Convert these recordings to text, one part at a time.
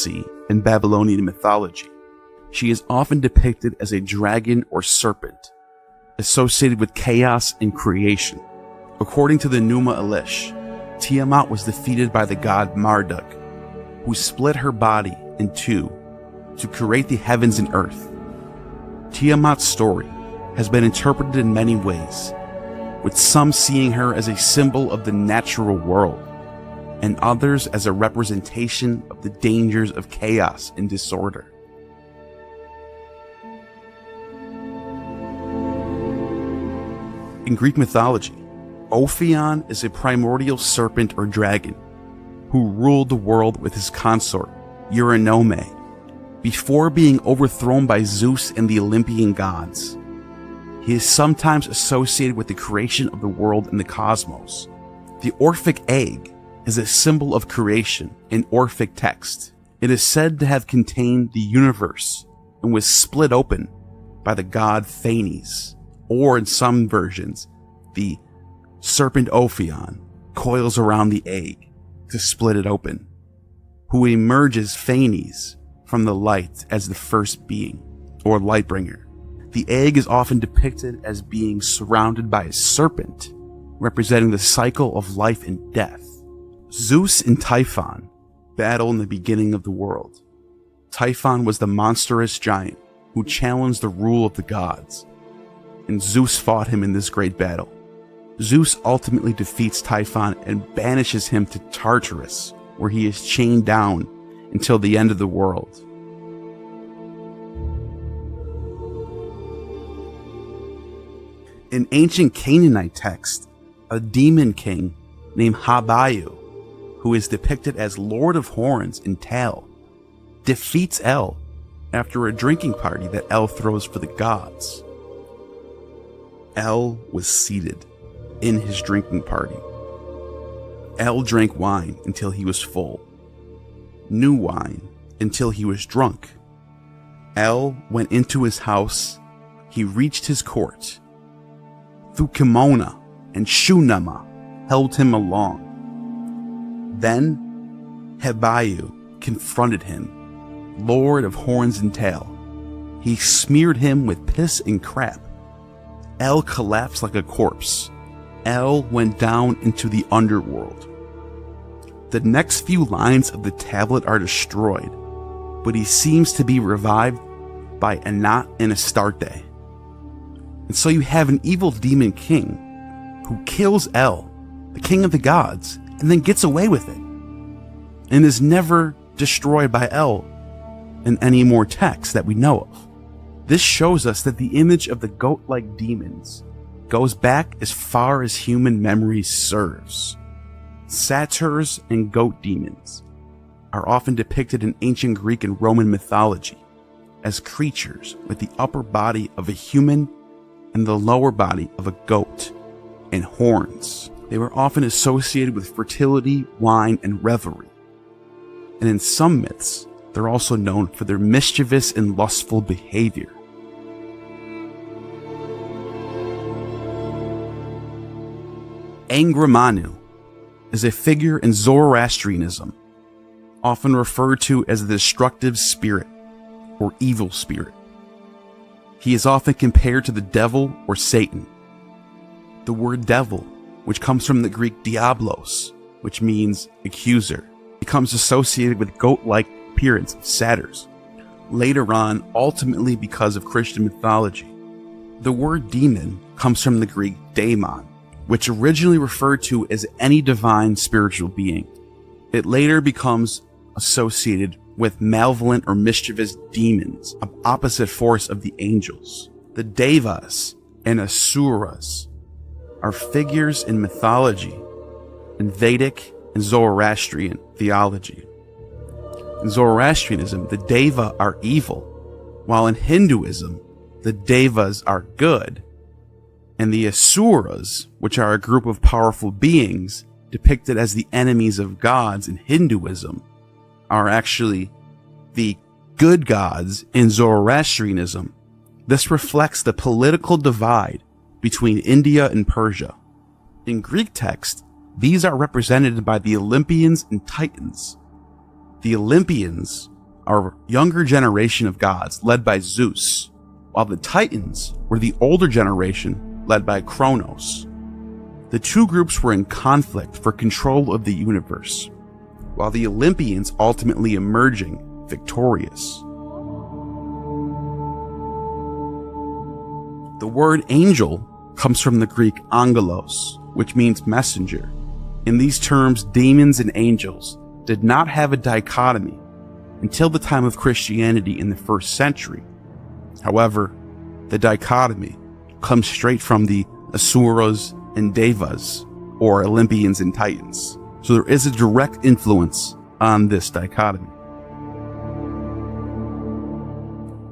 see in Babylonian mythology. She is often depicted as a dragon or serpent, associated with chaos and creation. According to the Numa Elish, Tiamat was defeated by the god Marduk, who split her body in two to create the heavens and earth. Tiamat's story has been interpreted in many ways, with some seeing her as a symbol of the natural world, and others as a representation of the dangers of chaos and disorder. In Greek mythology, Ophion is a primordial serpent or dragon who ruled the world with his consort, Eurynome, before being overthrown by Zeus and the Olympian gods. He is sometimes associated with the creation of the world and the cosmos. The Orphic egg is a symbol of creation in Orphic text. It is said to have contained the universe and was split open by the god Phanes, or in some versions, the serpent Ophion coils around the egg to split it open, who emerges Phanes from the light as the first being, or lightbringer. The egg is often depicted as being surrounded by a serpent, representing the cycle of life and death. Zeus and Typhon battle in the beginning of the world. Typhon was the monstrous giant who challenged the rule of the gods, and Zeus fought him in this great battle. Zeus ultimately defeats Typhon and banishes him to Tartarus, where he is chained down until the end of the world. In ancient Canaanite text, a demon king named Habayu, who is depicted as Lord of Horns in Tal, defeats El after a drinking party that El throws for the gods. El was seated in his drinking party. El drank wine until he was full, new wine until he was drunk. El went into his house, he reached his court. Thukimona and Shunama held him along. Then Habayu confronted him, Lord of Horns and Tail. He smeared him with piss and crap. El collapsed like a corpse. El went down into the underworld. The next few lines of the tablet are destroyed, but he seems to be revived by Anat and Astarte. And so you have an evil demon king who kills El, the king of the gods, and then gets away with it, and is never destroyed by El in any more texts that we know of. This shows us that the image of the goat-like demons goes back as far as human memory serves. Satyrs and goat demons are often depicted in ancient Greek and Roman mythology as creatures with the upper body of a human and the lower body of a goat and horns. They were often associated with fertility, wine, and revelry. And in some myths, they're also known for their mischievous and lustful behavior. Angramanu is a figure in Zoroastrianism, often referred to as the destructive spirit or evil spirit. He is often compared to the devil or Satan. The word devil, which comes from the Greek diablos, which means accuser, becomes associated with goat-like appearance of satyrs. Later on, ultimately because of Christian mythology. The word demon comes from the Greek daemon, which originally referred to as any divine spiritual being. It later becomes associated with malevolent or mischievous demons, of opposite force of the angels. The Devas and Asuras are figures in mythology, in Vedic and Zoroastrian theology. In Zoroastrianism, the Deva are evil, while in Hinduism, the Devas are good, and the Asuras, which are a group of powerful beings depicted as the enemies of gods in Hinduism, are actually the good gods in Zoroastrianism. This reflects the political divide between India and Persia. In Greek text, these are represented by the Olympians and Titans. The Olympians are a younger generation of gods led by Zeus, while the Titans were the older generation led by Kronos. The two groups were in conflict for control of the universe, while the Olympians ultimately emerging victorious. The word angel comes from the Greek angelos, which means messenger. In these terms, demons and angels did not have a dichotomy until the time of Christianity in the 1st century. However, the dichotomy comes straight from the asuras and devas, or Olympians and Titans. So there is a direct influence on this dichotomy.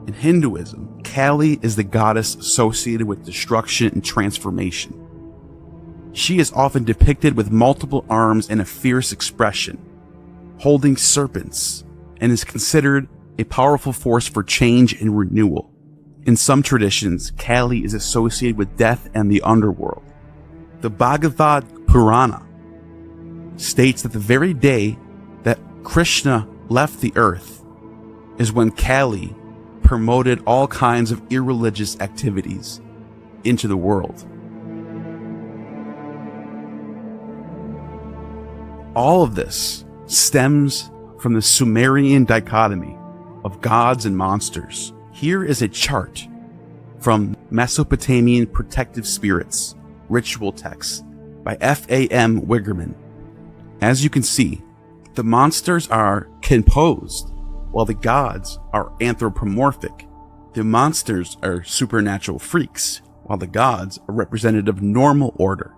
In Hinduism, Kali is the goddess associated with destruction and transformation. She is often depicted with multiple arms and a fierce expression, holding serpents, and is considered a powerful force for change and renewal. In some traditions, Kali is associated with death and the underworld. The Bhagavad Purana states that the very day that Krishna left the earth is when Kali promoted all kinds of irreligious activities into the world. All of this stems from the Sumerian dichotomy of gods and monsters. Here is a chart from Mesopotamian Protective Spirits ritual texts by F.A.M. Wigerman. As you can see, the monsters are composed, while the gods are anthropomorphic. The monsters are supernatural freaks, while the gods are representative of normal order.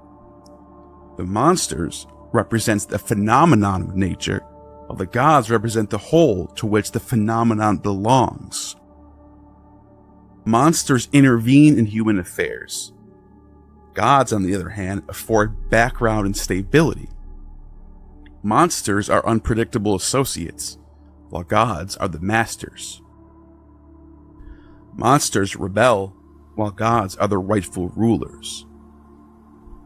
The monsters represents the phenomenon of nature, while the gods represent the whole to which the phenomenon belongs. Monsters intervene in human affairs. Gods, on the other hand, afford background and stability. Monsters are unpredictable associates, while gods are the masters. Monsters rebel, while gods are the rightful rulers.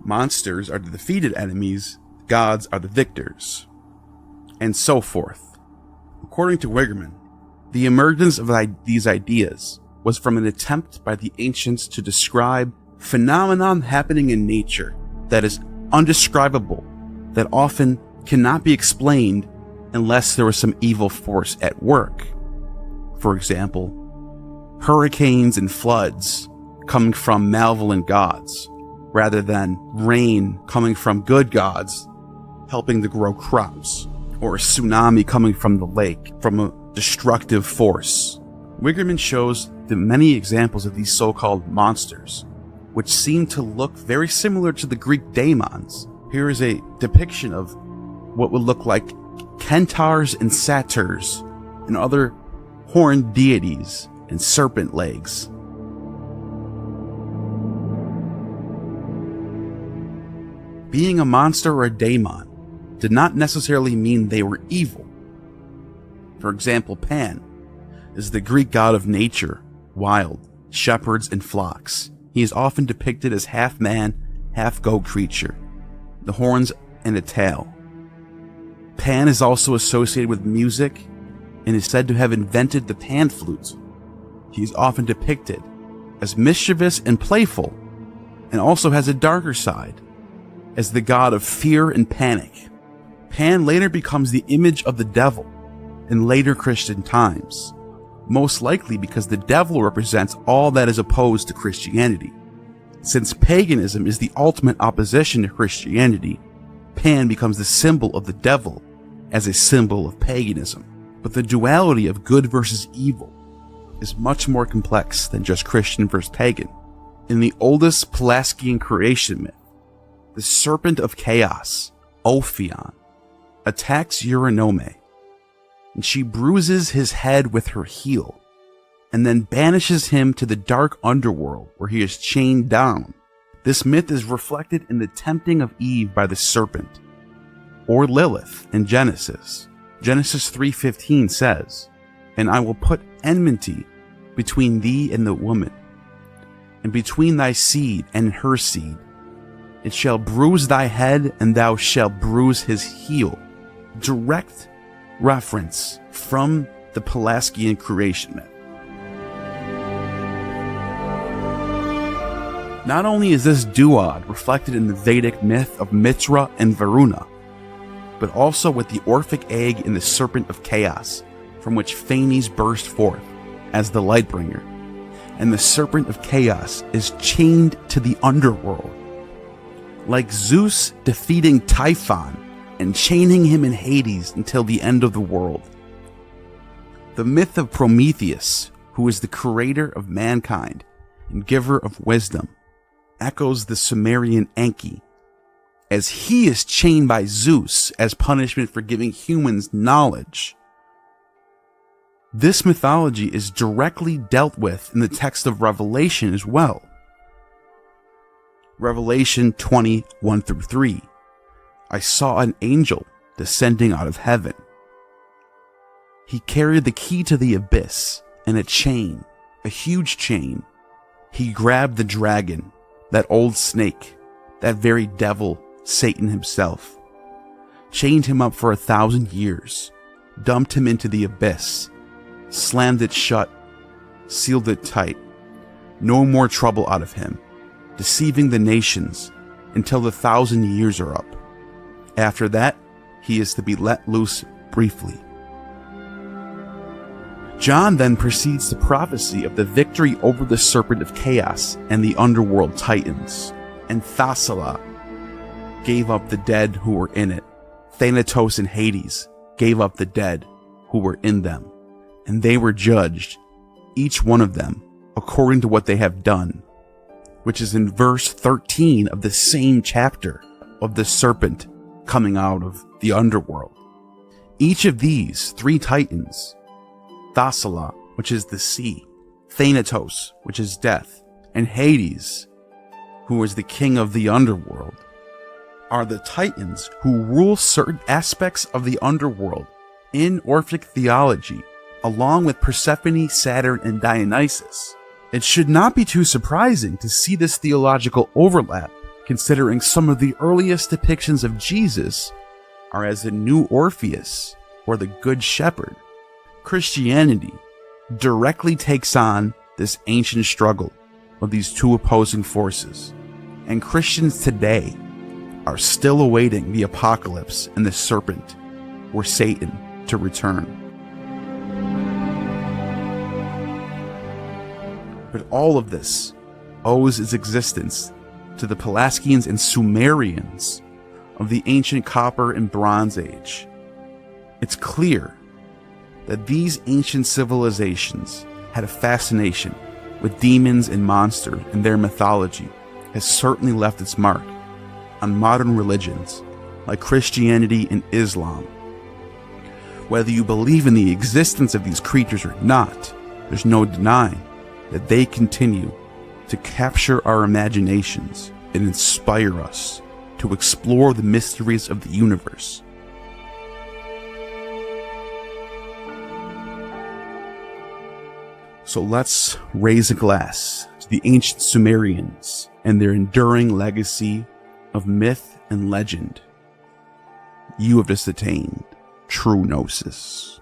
Monsters are the defeated enemies, gods are the victors, and so forth. According to Wigerman, the emergence of these ideas was from an attempt by the ancients to describe phenomenon happening in nature that is undescribable, that often cannot be explained unless there was some evil force at work. For example, hurricanes and floods coming from malevolent gods, rather than rain coming from good gods helping to grow crops, or a tsunami coming from the lake from a destructive force. Wigerman shows the many examples of these so-called monsters, which seem to look very similar to the Greek daemons. Here is a depiction of what would look like centaurs and satyrs and other horned deities and serpent legs. Being a monster or a daemon did not necessarily mean they were evil. For example, Pan is the Greek god of nature, wild, shepherds, and flocks. He is often depicted as half man, half goat creature, the horns and a tail. Pan is also associated with music and is said to have invented the pan flute. He is often depicted as mischievous and playful, and also has a darker side, as the god of fear and panic. Pan later becomes the image of the devil in later Christian times, most likely because the devil represents all that is opposed to Christianity. Since paganism is the ultimate opposition to Christianity, Pan becomes the symbol of the devil as a symbol of paganism. But the duality of good versus evil is much more complex than just Christian versus pagan. In the oldest Pelasgian creation myth, the serpent of chaos, Ophion, attacks Eurynome, and she bruises his head with her heel, and then banishes him to the dark underworld where he is chained down. This myth is reflected in the tempting of Eve by the serpent, or Lilith in Genesis. Genesis 3:15 says, "And I will put enmity between thee and the woman, and between thy seed and her seed. It shall bruise thy head, and thou shalt bruise his heel." Direct reference from the Pelasgian creation myth. Not only is this duad reflected in the Vedic myth of Mitra and Varuna, but also with the Orphic egg in the Serpent of Chaos, from which Phanes burst forth as the Lightbringer, and the Serpent of Chaos is chained to the underworld. Like Zeus defeating Typhon and chaining him in Hades until the end of the world. The myth of Prometheus, who is the creator of mankind and giver of wisdom, echoes the Sumerian Enki, as he is chained by Zeus as punishment for giving humans knowledge. This mythology is directly dealt with in the text of Revelation as well. Revelation 20:1-3. I saw an angel descending out of heaven. He carried the key to the abyss and a chain, a huge chain. He grabbed the dragon, that old snake, that very devil, Satan himself, chained him up for 1,000 years, dumped him into the abyss, slammed it shut, sealed it tight. No more trouble out of him, deceiving the nations until the 1,000 years are up. After that, he is to be let loose briefly. John then proceeds to prophecy of the victory over the Serpent of Chaos and the underworld titans. And Thasala gave up the dead who were in it. Thanatos and Hades gave up the dead who were in them. And they were judged, each one of them, according to what they have done. Which is in verse 13 of the same chapter of the serpent coming out of the underworld. Each of these three titans, Thasala, which is the sea, Thanatos, which is death, and Hades, who is the king of the underworld, are the titans who rule certain aspects of the underworld in Orphic theology, along with Persephone, Saturn, and Dionysus. It should not be too surprising to see this theological overlap, considering some of the earliest depictions of Jesus are as the new Orpheus, or the Good Shepherd. Christianity directly takes on this ancient struggle of these two opposing forces, and Christians today are still awaiting the apocalypse and the serpent, or Satan, to return. But all of this owes its existence to the Pelasgians and Sumerians of the ancient Copper and Bronze Age. It's clear that these ancient civilizations had a fascination with demons and monsters, and their mythology has certainly left its mark on modern religions like Christianity and Islam. Whether you believe in the existence of these creatures or not, there's no denying that they continue to capture our imaginations and inspire us to explore the mysteries of the universe. So let's raise a glass to the ancient Sumerians and their enduring legacy of myth and legend. You have just attained true gnosis.